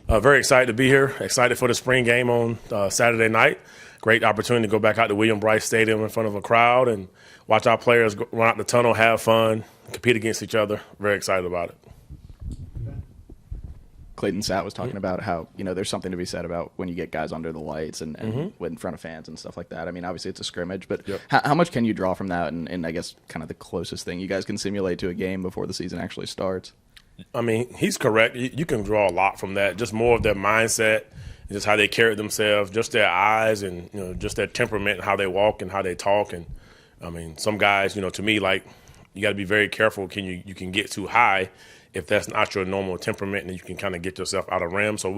Very excited to be here. Excited for the spring game on Saturday night. Great opportunity to go back out to William Bryce Stadium in front of a crowd and watch our players run out the tunnel, have fun, compete against each other. Very excited about it. Clayton Sat was talking about how, there's something to be said about when you get guys under the lights and in front of fans and stuff like that. I mean, obviously it's a scrimmage, but how much can you draw from that? And I guess kind of the closest thing you guys can simulate to a game before the season actually starts. I mean, he's correct. You can draw a lot from that. Just more of their mindset, just how they carry themselves, just their eyes, and just their temperament, and how they walk and how they talk. And I mean, some guys, to me, like you got to be very careful. You can get too high if that's not your normal temperament, and you can kind of get yourself out of rim. So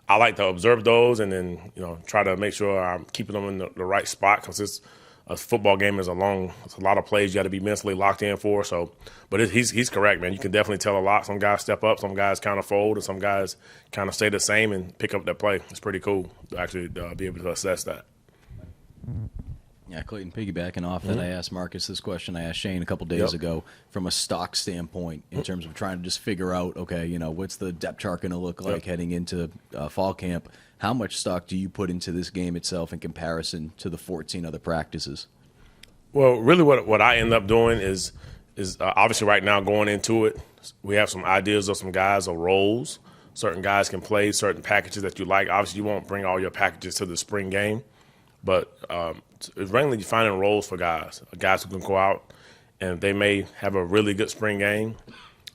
I like to observe those, and then try to make sure I'm keeping them in the right spot, because a football game is it's a lot of plays you got to be mentally locked in for. So, but he's correct, man. You can definitely tell a lot. Some guys step up, some guys kind of fold, and some guys kind of stay the same and pick up their play. It's pretty cool to actually be able to assess that. Yeah, Clayton, piggybacking off that, I asked Marcus this question. I asked Shane a couple days ago from a stock standpoint in terms of trying to just figure out, okay, what's the depth chart going to look like heading into fall camp? How much stock do you put into this game itself in comparison to the 14 other practices? Well, really what I end up doing is obviously right now going into it, we have some ideas of some guys or roles. Certain guys can play certain packages that you like. Obviously, you won't bring all your packages to the spring game, but it's mainly finding roles for guys who can go out and they may have a really good spring game.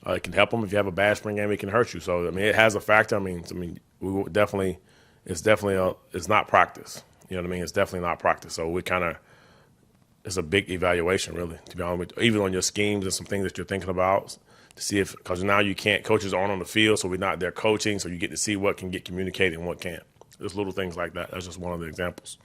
It can help them. If you have a bad spring game, it can hurt you. So, I mean, it has a factor. I mean, we will definitely – it's not practice. You know what I mean? It's definitely not practice. So it's a big evaluation, really, to be honest with you. Even on your schemes and some things that you're thinking about to see because now coaches aren't on the field, so we're not there coaching, so you get to see what can get communicated and what can't. There's little things like that. That's just one of the examples.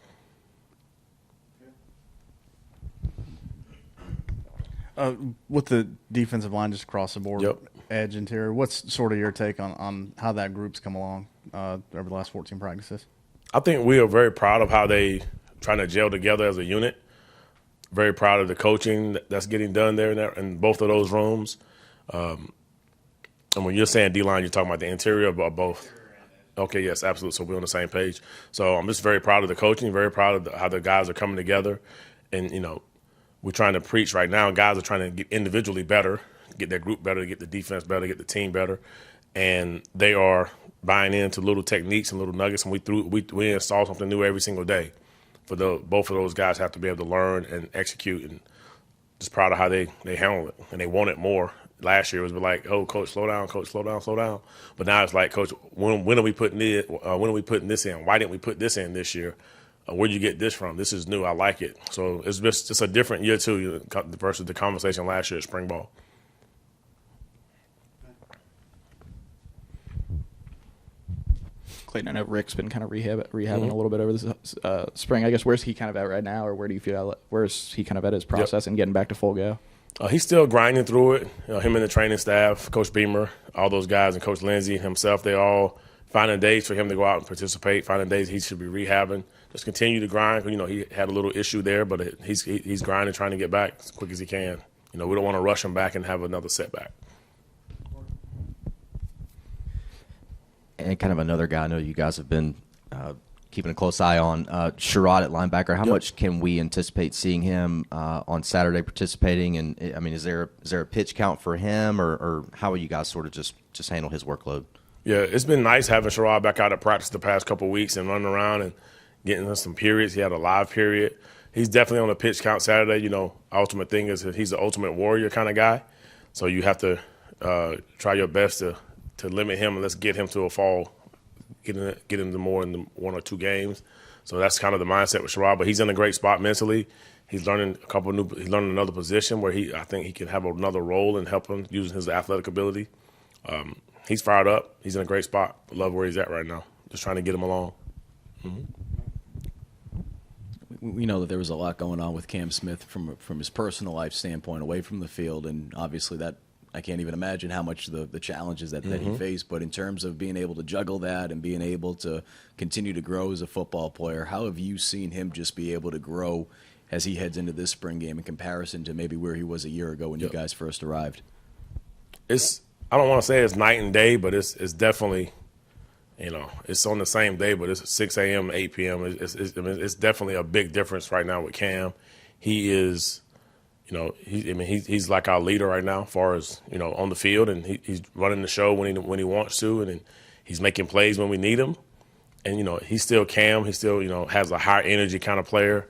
With the defensive line just across the board, edge, interior, what's sort of your take on how that group's come along over the last 14 practices? I think we are very proud of how they trying to gel together as a unit. Very proud of the coaching that's getting done there in both of those rooms. And when you're saying D-line, you're talking about the interior or both? Okay, yes, absolutely. So we're on the same page. So I'm just very proud of the coaching, very proud of how the guys are coming together. And, we're trying to preach right now. Guys are trying to get individually better, get their group better, get the defense better, get the team better. And they are buying into little techniques and little nuggets, and we install something new every single day. Both of those guys have to be able to learn and execute, and just proud of how they handle it. And they want it more. Last year it was like, oh, coach, slow down, coach, slow down, slow down. But now it's like, coach, when are we putting this in? Why didn't we put this in this year? Where'd you get this from? This is new. I like it. So it's a different year too versus the conversation last year at spring ball. Clayton, I know Rick's been kind of rehabbing a little bit over this spring. I guess where's he kind of at right now, or where do you feel where's he kind of at his process and getting back to full go? He's still grinding through it. Him and the training staff, Coach Beamer, all those guys, and Coach Lindsey himself, they all finding days for him to go out and participate, finding days he should be rehabbing. Just continue to grind. He had a little issue there, but he's grinding, trying to get back as quick as he can. We don't want to rush him back and have another setback. And kind of another guy I know you guys have been keeping a close eye on, Sharad at linebacker. How much can we anticipate seeing him on Saturday participating? And, I mean, is there a pitch count for him, or how will you guys sort of just handle his workload? Yeah, it's been nice having Sharad back out at practice the past couple of weeks and running around and getting us some periods. He had a live period. He's definitely on the pitch count Saturday. Ultimate thing is he's the ultimate warrior kind of guy. So you have to try your best to limit him and let's get him to a fall, get him to more in the 1 or 2 games. So that's kind of the mindset with Sharad. But he's in a great spot mentally. He's learning he's learning another position where I think he can have another role and help him using his athletic ability. He's fired up. He's in a great spot. I love where he's at right now. Just trying to get him along. Mm-hmm. We know that there was a lot going on with Cam Smith from his personal life standpoint, away from the field, and obviously that I can't even imagine how much the challenges that he faced. But in terms of being able to juggle that and being able to continue to grow as a football player, how have you seen him just be able to grow as he heads into this spring game in comparison to maybe where he was a year ago when you guys first arrived? I don't want to say it's night and day, but it's definitely It's on the same day, but it's 6 a.m., 8 p.m. It's definitely a big difference right now with Cam. He is, he's like our leader right now, as far as on the field, and he's running the show when he wants to, and he's making plays when we need him. And he's still Cam. He still has a high energy kind of player.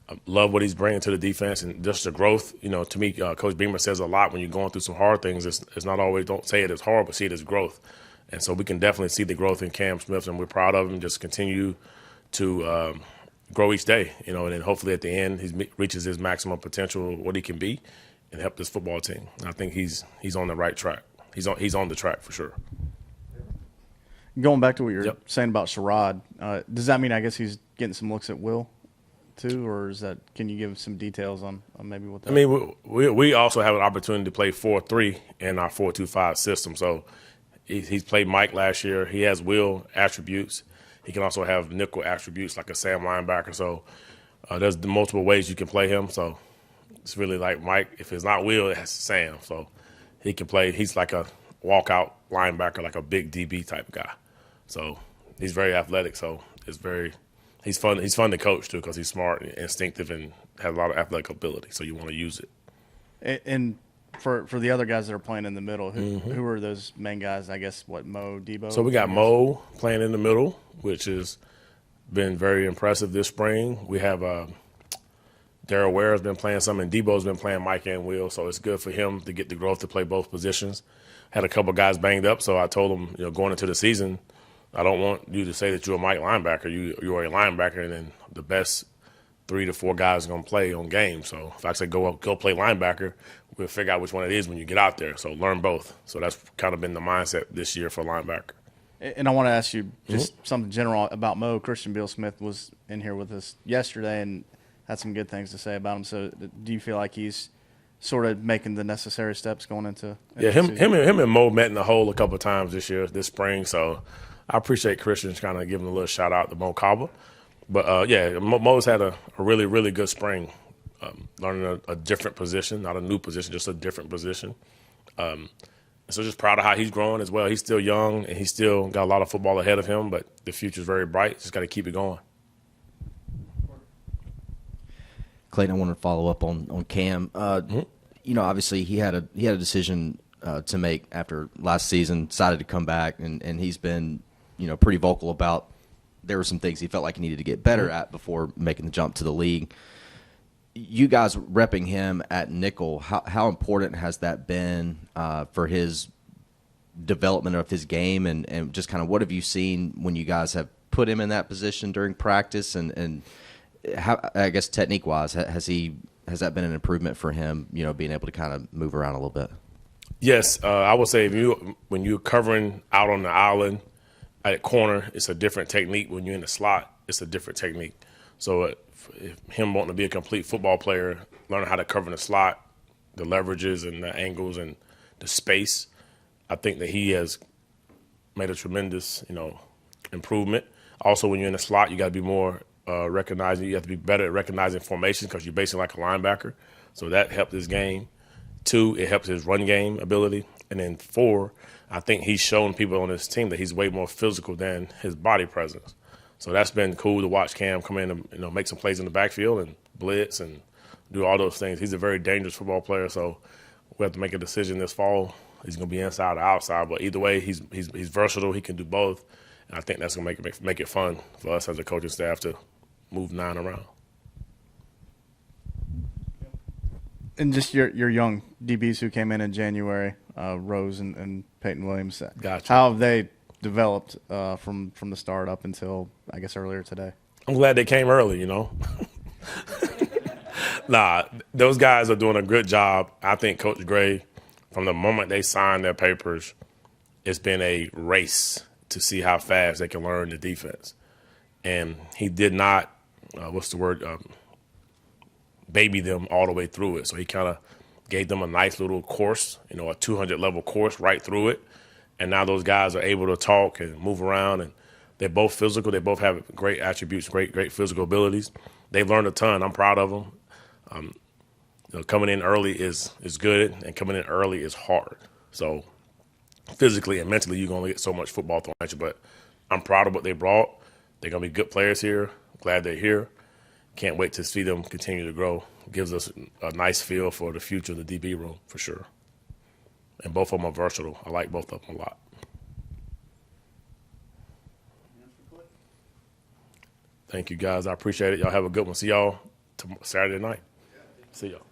I love what he's bringing to the defense and just the growth. To me, Coach Beamer says a lot when you're going through some hard things. It's not always, don't say it as hard, but see it as growth. And so we can definitely see the growth in Cam Smith, and we're proud of him. Just continue to grow each day, and then hopefully at the end he reaches his maximum potential, what he can be, and help this football team. I think he's on the right track. He's on the track for sure. Going back to what you're saying about Sharad, does that mean I guess he's getting some looks at Will too, or is that? Can you give some details on maybe what that? I mean, we also have an opportunity to play 4-3 in our 4-2-5 system. So he's played Mike last year. He has Will attributes. He can also have nickel attributes like a Sam linebacker. So there's multiple ways you can play him. So it's really like Mike. If it's not Will, it's Sam. So he can play. He's like a walkout linebacker, like a big DB type guy. So he's very athletic. So he's fun. He's fun to coach too because he's smart and instinctive and has a lot of athletic ability. So you want to use it. And for the other guys that are playing in the middle, who are those main guys? I guess Mo, Debo. So we got Mo playing in the middle, which has been very impressive this spring. We have Darrell Ware has been playing some, and Debo's been playing Mike and Will. So it's good for him to get the growth to play both positions. Had a couple guys banged up, so I told him, going into the season, I don't want you to say that you're a Mike linebacker. You're a linebacker, and then the best 3 to 4 guys are going to play on games. So if I say go play linebacker, we'll figure out which one it is when you get out there. So learn both. So that's kind of been the mindset this year for linebacker. And I want to ask you just something general about Mo. Christian Beal-Smith was in here with us yesterday and had some good things to say about him. So do you feel like he's sort of making the necessary steps going into him and Mo met in the hole a couple of times this spring. So I appreciate Christian's kind of giving a little shout out to Mo Kaba. But, Mo's had a really, really good spring, learning a different position, not a new position, just a different position. So just proud of how he's growing as well. He's still young, and he's still got a lot of football ahead of him, but the future's very bright. Just got to keep it going. Clayton, I want to follow up on Cam. Obviously he had a decision to make after last season, decided to come back, and he's been, pretty vocal about there were some things he felt like he needed to get better at before making the jump to the league. You guys repping him at nickel, how important has that been for his development of his game, and just kind of what have you seen when you guys have put him in that position during practice, and how, I guess technique-wise, has that been an improvement for him, being able to kind of move around a little bit? Yes, I would say when you're covering out on the island at corner, it's a different technique. When you're in the slot, it's a different technique. So if him wanting to be a complete football player, learning how to cover in the slot, the leverages and the angles and the space, I think that he has made a tremendous, improvement. Also, when you're in the slot, you got to be more recognizing. You have to be better at recognizing formations because you're basically like a linebacker. So that helped his game. 2, it helps his run game ability. And then 4, I think he's shown people on his team that he's way more physical than his body presence. So that's been cool to watch Cam come in and make some plays in the backfield and blitz and do all those things. He's a very dangerous football player, so we have to make a decision this fall. He's going to be inside or outside, but either way, he's versatile. He can do both, and I think that's going to make it fun for us as a coaching staff to move 9 around. And just your young DBs who came in January, Rose and Peyton Williams. Gotcha. How have they developed from the start up until, I guess, earlier today? I'm glad they came early, Nah, those guys are doing a good job. I think Coach Gray, from the moment they signed their papers, it's been a race to see how fast they can learn the defense. And he did not, baby them all the way through it. So he kind of gave them a nice little course, a 200-level course right through it. And now those guys are able to talk and move around, and they're both physical. They both have great attributes, great physical abilities. They've learned a ton. I'm proud of them. Coming in early is good, and coming in early is hard. So physically and mentally, you're going to get so much football thrown at you. But I'm proud of what they brought. They're going to be good players here. Glad they're here. Can't wait to see them continue to grow. Gives us a nice feel for the future of the DB room, for sure. And both of them are versatile. I like both of them a lot. Thank you, guys. I appreciate it. Y'all have a good one. See y'all Saturday night. See y'all.